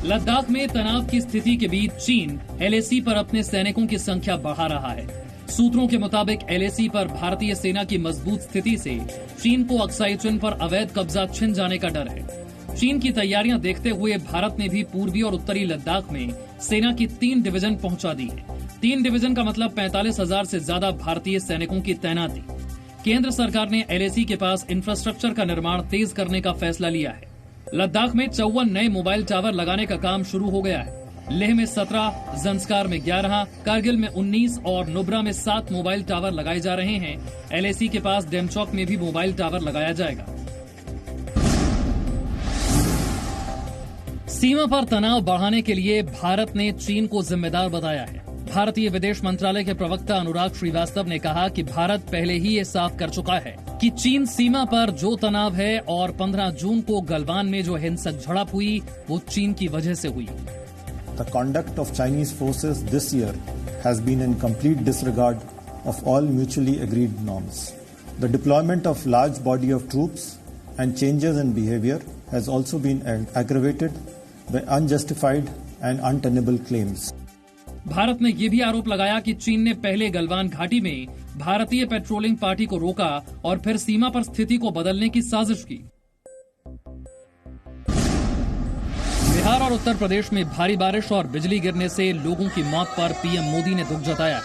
लद्दाख में तनाव की स्थिति के बीच चीन एलएसी पर अपने सैनिकों की संख्या बढ़ा रहा है। सूत्रों के मुताबिक एलएसी पर भारतीय सेना की मजबूत स्थिति से चीन को अक्साई चिन पर अवैध कब्जा छिन जाने का डर है। चीन की तैयारियां देखते हुए भारत ने भी पूर्वी और उत्तरी लद्दाख में सेना की 3 डिवीजन पहुंचा दी है। 3 डिवीजन का मतलब 45,000 से ज्यादा भारतीय सैनिकों की तैनाती। केंद्र सरकार ने एलएसी के पास इंफ्रास्ट्रक्चर का निर्माण तेज करने का फैसला लिया है। लद्दाख में 54 नए मोबाइल टावर लगाने का काम शुरू हो गया है। लेह में 17, जंस्कार में 11, कारगिल में 19 और नुब्रा में 7 मोबाइल टावर लगाए जा रहे हैं। एलएसी के पास डेमचौक में भी मोबाइल टावर लगाया जाएगा। सीमा पर तनाव बढ़ाने के लिए भारत ने चीन को जिम्मेदार बताया है। भारतीय विदेश मंत्रालय के प्रवक्ता अनुराग श्रीवास्तव ने कहा कि भारत पहले ही ये साफ कर चुका है कि चीन सीमा पर जो तनाव है और 15 जून को गलवान में जो हिंसक झड़प हुई वो चीन की वजह से हुई। The conduct of Chinese forces this year has been in complete disregard of all mutually agreed norms. The deployment of large body of troops and changes in behavior has also been aggravated by unjustified and untenable claims. Bharat ने ये भी आरोप लगाया कि चीन ने पहले गलवान घाटी में भारतीय पेट्रोलिंग पार्टी को रोका और फिर सीमा पर स्थिति को बदलने की साजिश की। बिहार और उत्तर प्रदेश में भारी बारिश और बिजली गिरने से लोगों की मौत पर पीएम मोदी ने दुख जताया।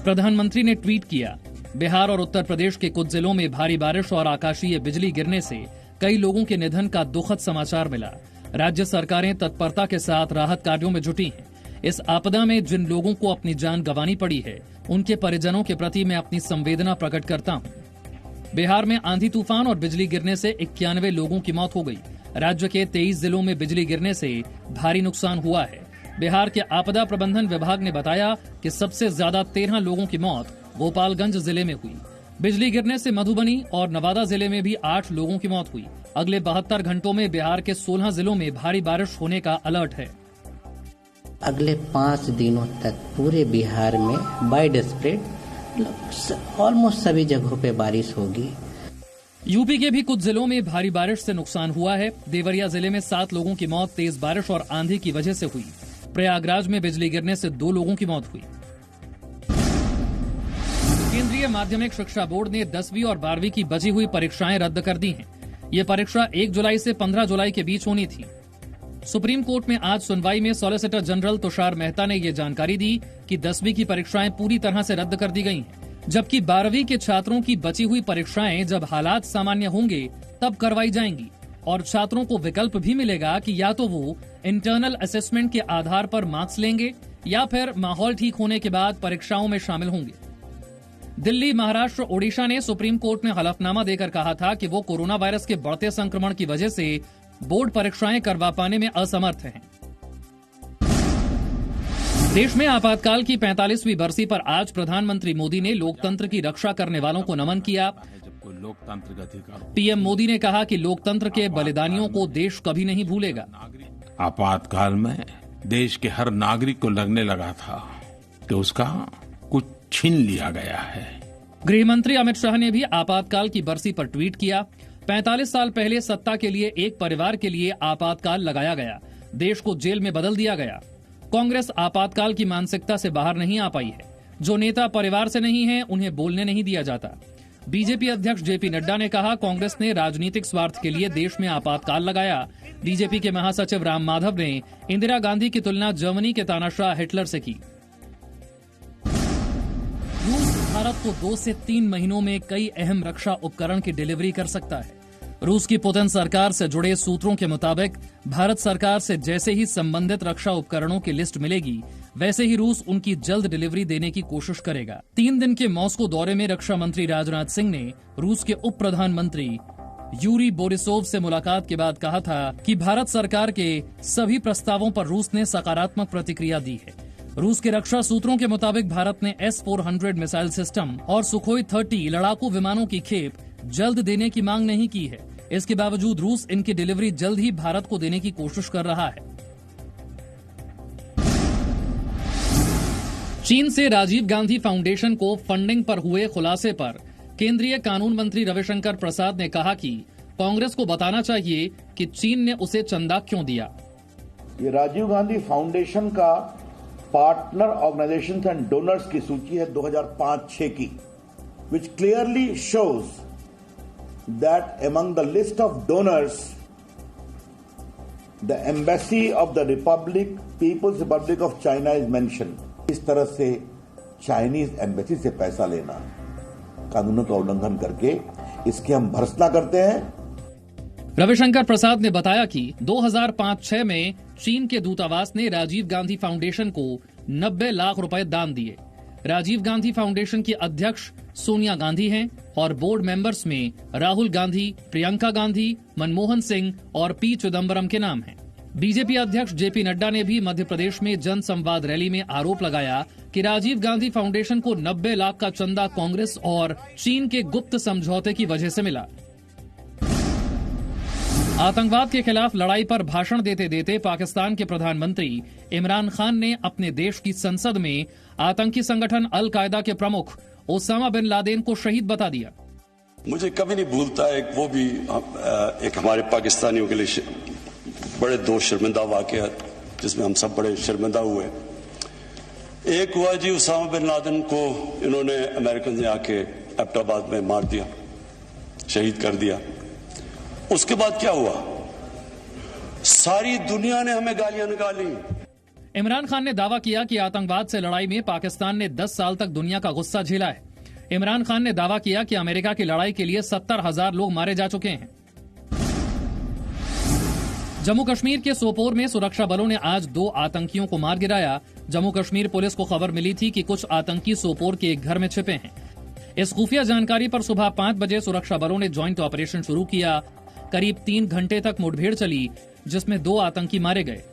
प्रधानमंत्री ने ट्वीट किया, बिहार और उत्तर प्रदेश के कुछ जिलों में भारी बारिश और आकाशीय बिजली गिरने से कई लोगों के निधन का दुखद समाचार मिला। राज्य सरकारें तत्परता के साथ राहत कार्यों में जुटी हैं। इस आपदा में जिन लोगों को अपनी जान गंवानी पड़ी है, उनके परिजनों के प्रति मैं अपनी संवेदना प्रकट करता हूं। बिहार में आंधी तूफान और बिजली गिरने से 91 लोगों की मौत हो गई। राज्य के 23 जिलों में बिजली गिरने से भारी नुकसान हुआ है। बिहार के आपदा प्रबंधन विभाग ने बताया कि सबसे ज्यादा 13 लोगों की मौत गोपालगंज जिले में हुई। बिजली गिरने से मधुबनी और नवादा जिले में भी 8 लोगों की मौत हुई। अगले 72 घंटों में बिहार के 16 जिलों में भारी बारिश होने का अलर्ट है। अगले 5 दिनों तक पूरे बिहार में वाइड स्प्रेड ऑलमोस्ट सभी जगहों पे बारिश होगी। यूपी के भी कुछ जिलों में भारी बारिश से नुकसान हुआ है। देवरिया जिले में 7 लोगों की मौत तेज बारिश और आंधी की वजह से हुई। प्रयागराज में बिजली गिरने से 2 लोगों की मौत हुई। केंद्रीय माध्यमिक शिक्षा बोर्ड ने 10वीं और 12वीं की बची हुई परीक्षाएं रद्द कर दी हैं। ये परीक्षा 1 जुलाई से 15 जुलाई के बीच होनी थी। सुप्रीम कोर्ट में आज सुनवाई में सॉलिसिटर जनरल तुषार मेहता ने ये जानकारी दी कि 10वीं की परीक्षाएं पूरी तरह से रद्द कर दी गई हैं, जबकि 12वीं के छात्रों की बची हुई परीक्षाएं जब हालात सामान्य होंगे तब करवाई जाएंगी और छात्रों को विकल्प भी मिलेगा कि या तो वो इंटरनल असेसमेंट के आधार पर मार्क्स लेंगे या फिर माहौल ठीक होने के बाद परीक्षाओं में शामिल होंगे। दिल्ली, महाराष्ट्र, ओडिशा ने सुप्रीम कोर्ट में हलफनामा देकर कहा था कि वो कोरोना वायरस के बढ़ते संक्रमण की वजह से बोर्ड परीक्षाएं करवा पाने में असमर्थ हैं। देश में आपातकाल की 45वीं बरसी पर आज प्रधानमंत्री मोदी ने लोकतंत्र की रक्षा करने वालों को नमन किया। पीएम मोदी ने कहा कि लोकतंत्र के बलिदानियों को देश कभी नहीं भूलेगा। आपातकाल में देश के हर नागरिक को लगने लगा था कि उसका कुछ छीन लिया गया है। गृह मंत्री अमित शाह ने भी आपातकाल की बरसी पर ट्वीट किया, 45 साल पहले सत्ता के लिए एक परिवार के लिए आपातकाल लगाया गया, देश को जेल में बदल दिया गया। कांग्रेस आपातकाल की मानसिकता से बाहर नहीं आ पाई है। जो नेता परिवार से नहीं है उन्हें बोलने नहीं दिया जाता। बीजेपी अध्यक्ष जेपी नड्डा ने कहा, कांग्रेस ने राजनीतिक स्वार्थ के लिए देश में आपातकाल लगाया। बीजेपी के महासचिव राम माधव ने इंदिरा गांधी की तुलना जर्मनी के तानाशाह हिटलर से की। रूस भारत को 2 से 3 महीनों में कई अहम रक्षा उपकरण की डिलीवरी कर सकता है। रूस की पुतिन सरकार से जुड़े सूत्रों के मुताबिक भारत सरकार से जैसे ही संबंधित रक्षा उपकरणों की लिस्ट मिलेगी, वैसे ही रूस उनकी जल्द डिलीवरी देने की कोशिश करेगा। 3 दिन के मॉस्को दौरे में रक्षा मंत्री राजनाथ सिंह ने रूस के उप प्रधानमंत्री यूरी बोरिसोव से मुलाकात के बाद कहा था कि भारत सरकार के सभी प्रस्तावों पर रूस ने सकारात्मक प्रतिक्रिया दी है। रूस के रक्षा सूत्रों के मुताबिक भारत ने S-400 मिसाइल सिस्टम और सुखोई 30 लड़ाकू विमानों की खेप जल्द देने की मांग नहीं की है। इसके बावजूद रूस इनकी डिलीवरी जल्द ही भारत को देने की कोशिश कर रहा है। चीन से राजीव गांधी फाउंडेशन को फंडिंग पर हुए खुलासे पर केंद्रीय कानून मंत्री रविशंकर प्रसाद ने कहा कि कांग्रेस को बताना चाहिए कि चीन ने उसे चंदा क्यों दिया। ये राजीव गांधी फाउंडेशन का पार्टनर ऑर्गेनाइजेशंस एंड डोनर्स की सूची है 2005-6 की, which clearly shows that among the list of donors, the embassy of the People's Republic of China is mentioned. इस तरह से चाइनीज एम्बेसी से पैसा लेना कानूनों का उल्लंघन करके इसकी हम भर्त्सना करते हैं। रविशंकर प्रसाद ने बताया कि 2005-6 में चीन के दूतावास ने राजीव गांधी फाउंडेशन को 90 लाख रुपए दान दिए। राजीव गांधी फाउंडेशन की अध्यक्ष सोनिया गांधी हैं और बोर्ड मेंबर्स में राहुल गांधी, प्रियंका गांधी, मनमोहन सिंह और पी चिदम्बरम के नाम हैं। बीजेपी अध्यक्ष जेपी नड्डा ने भी मध्य प्रदेश में जन संवाद रैली में आरोप लगाया कि राजीव गांधी फाउंडेशन को 90 लाख का चंदा कांग्रेस और चीन के गुप्त समझौते की वजह से मिला। आतंकवाद के खिलाफ लड़ाई पर भाषण देते देते पाकिस्तान के प्रधानमंत्री इमरान खान ने अपने देश की संसद में आतंकी संगठन अल कायदा के प्रमुख ओसामा बिन लादेन को शहीद बता दिया। मुझे कभी नहीं भूलता है, वो भी एक हमारे पाकिस्तानियों के लिए बड़े दो शर्मिंदा वाकयात जिसमें हम सब बड़े शर्मिंदा हुए। एक हुआ जी, ओसामा बिन लादेन को इन्होंने अमेरिकन ने आके एबटाबाद में मार दिया, शहीद कर दिया। उसके बाद क्या हुआ? सारी दुनिया ने हमें गालियां निकाली। इमरान खान ने दावा किया कि आतंकवाद से लड़ाई में पाकिस्तान ने 10 साल तक दुनिया का गुस्सा झेला है। इमरान खान ने दावा किया कि अमेरिका की लड़ाई के लिए 70,000 लोग मारे जा चुके हैं। जम्मू कश्मीर के सोपोर में सुरक्षा बलों ने आज 2 आतंकियों को मार गिराया। जम्मू कश्मीर पुलिस को खबर मिली थी कि कुछ आतंकी सोपोर के एक घर में छिपे हैं। इस खुफिया जानकारी पर सुबह 5 बजे सुरक्षा बलों ने ज्वाइंट ऑपरेशन शुरू किया। करीब 3 घंटे तक मुठभेड़ चली, जिसमें 2 आतंकी मारे गए।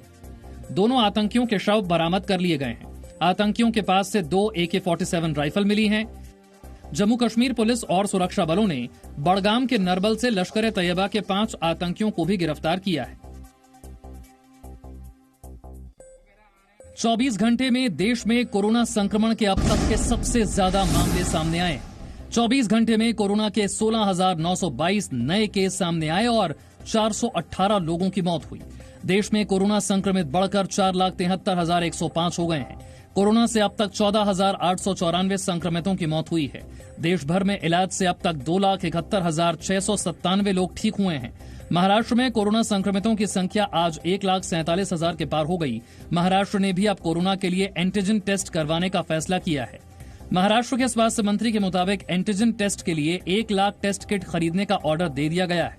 दोनों आतंकियों के शव बरामद कर लिए गए हैं। आतंकियों के पास से 2 AK-47 राइफल मिली हैं। जम्मू कश्मीर पुलिस और सुरक्षा बलों ने बड़गाम के नरबल से लश्कर ए तैयबा के 5 आतंकियों को भी गिरफ्तार किया है। 24 घंटे में देश में कोरोना संक्रमण के अब तक के सबसे ज्यादा मामले सामने आए। 24 घंटे में कोरोना के 16,922 नए केस सामने आए और 418 लोगों की मौत हुई। देश में कोरोना संक्रमित बढ़कर 4,73,105 हो गए हैं। कोरोना से अब तक 14,894 संक्रमितों की मौत हुई है। देश भर में इलाज से अब तक 2,71,697 लोग ठीक हुए हैं। महाराष्ट्र में कोरोना संक्रमितों की संख्या आज 1,47,000 के पार हो गई। महाराष्ट्र ने भी अब कोरोना के लिए एंटीजन टेस्ट करवाने का फैसला किया है। महाराष्ट्र के स्वास्थ्य मंत्री के मुताबिक एंटीजन टेस्ट के लिए 1 लाख टेस्ट किट खरीदने का ऑर्डर दे दिया गया है।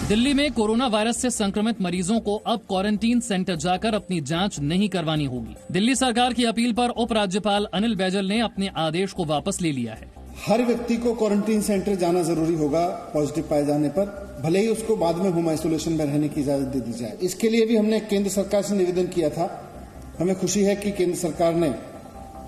दिल्ली में कोरोना वायरस से संक्रमित मरीजों को अब क्वारंटीन सेंटर जाकर अपनी जांच नहीं करवानी होगी। दिल्ली सरकार की अपील पर उपराज्यपाल अनिल बैजल ने अपने आदेश को वापस ले लिया है। हर व्यक्ति को क्वारंटीन सेंटर जाना जरूरी होगा पॉजिटिव पाए जाने पर, भले ही उसको बाद में होम आइसोलेशन में रहने की इजाजत दे दी जाए। इसके लिए भी हमने केंद्र सरकार से निवेदन किया था। हमें खुशी है कि केंद्र सरकार ने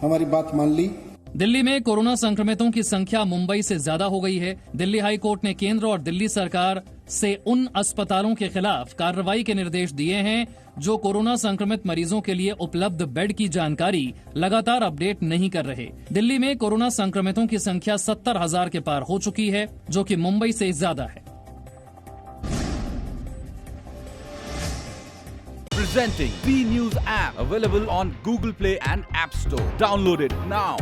हमारी बात मान ली। दिल्ली में कोरोना संक्रमितों की संख्या मुंबई से ज्यादा हो गई है। दिल्ली हाई कोर्ट ने केंद्र और दिल्ली सरकार से उन अस्पतालों के खिलाफ कार्रवाई के निर्देश दिए हैं जो कोरोना संक्रमित मरीजों के लिए उपलब्ध बेड की जानकारी लगातार अपडेट नहीं कर रहे। दिल्ली में कोरोना संक्रमितों की संख्या 70,000 के पार हो चुकी है, जो कि मुंबई से ज्यादा है। Presenting B News app, available on Google Play and App Store. Download it now.